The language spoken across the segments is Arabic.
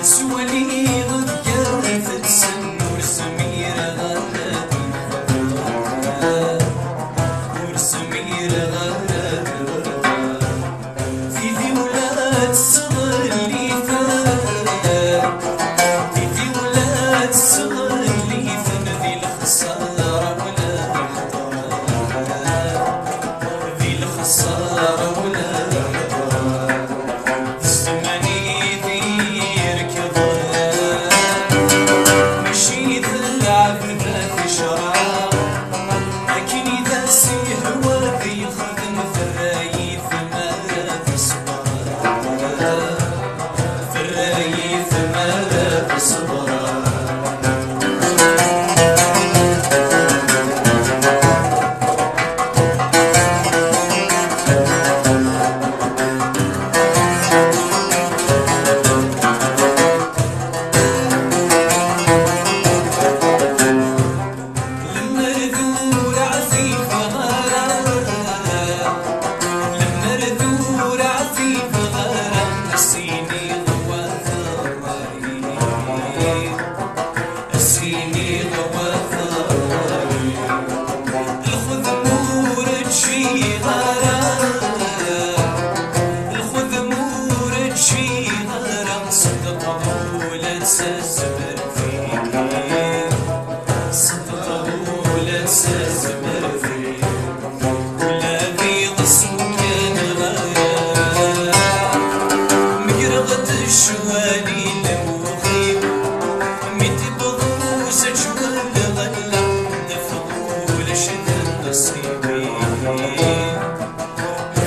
سوالي ضيّر في السن ورسمير غلط ورسمير غلط في ولاد الصغر اللي في ولاد الصغر اللي ذي الخسارة ولا ذي الخسارة ولا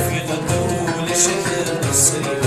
في غدول شهر الصيف